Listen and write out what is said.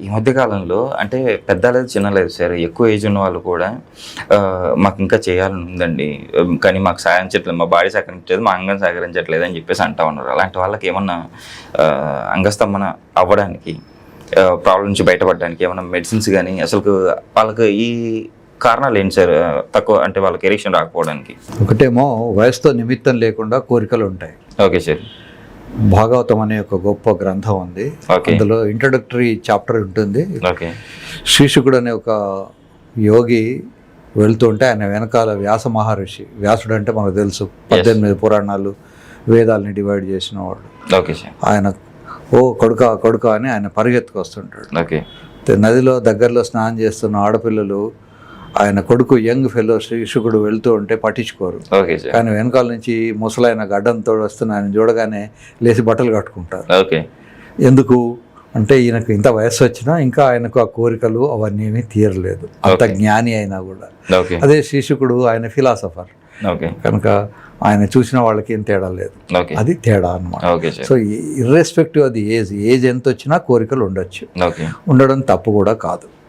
ఈ మధ్య కాలంలో అంటే పెద్ద లేదు, చిన్న లేదు సార్. ఎక్కువ ఏజ్ ఉన్న వాళ్ళు కూడా మాకు ఇంకా చేయాలని ఉందండి. కానీ మాకు సహకరించట్లేదు. మా బాడీ సహకరించట్లేదు, మా అంగం సహకరించట్లేదు అని చెప్పేసి అంటా ఉన్నారు. అలాంటి వాళ్ళకి ఏమన్నా అంగస్తంభన అవ్వడానికి, ప్రాబ్లం నుంచి బయటపడడానికి ఏమన్నా మెడిసిన్స్ కానీ, అసలు వాళ్ళకి ఈ కారణాలు ఏంటి సార్? తక్కువ అంటే వాళ్ళకి ఎరిక్షన్ రాకపోవడానికి. ఒకటేమో వయసుతో నిమిత్తం లేకుండా కోరికలు ఉంటాయి. Okay sir. భాగవతం అనే ఒక గొప్ప గ్రంథం ఉంది. అందులో ఇంట్రొడక్టరీ చాప్టర్ ఉంటుంది. ఓకే. శ్రీశుకుడు అనే ఒక యోగి వెళ్తుంటే ఆయన వెనకాల వ్యాస మహర్షి, వ్యాసుడు అంటే మనకు తెలుసు 18 పురాణాలు వేదాలని డివైడ్ చేసిన వాడు. Okay sir. ఆయన ఓ కొడుక అని ఆయన పరిగెత్తుకొస్తుంటాడు. ఓకే. నదిలో దగ్గరలో స్నానం చేస్తున్న ఆడపిల్లలు ఆయన కొడుకు యంగ్ ఫెలో శ్రీశుకుడు వెళ్తూ ఉంటే పట్టించుకోరు. కానీ వెనకాల నుంచి ముసలైన గడ్డంతో వస్తున్న ఆయన చూడగానే లేచి బట్టలు కట్టుకుంటారు. ఓకే. ఎందుకు అంటే ఈయనకు ఇంత వయస్సు వచ్చినా ఇంకా ఆయనకు ఆ కోరికలు అవన్నీ ఏమీ తీరలేదు, అంత జ్ఞాని అయినా కూడా. అదే శ్రీశుకుడు ఆయన ఫిలాసఫర్ కనుక ఆయన చూసిన వాళ్ళకి ఏం తేడా లేదు. అది తేడా అన్నమాట. సో ఇర్రెస్పెక్టివ్ అది ఏజ్ ఎంత వచ్చినా కోరికలు ఉండొచ్చు, ఉండడం తప్పు కూడా కాదు.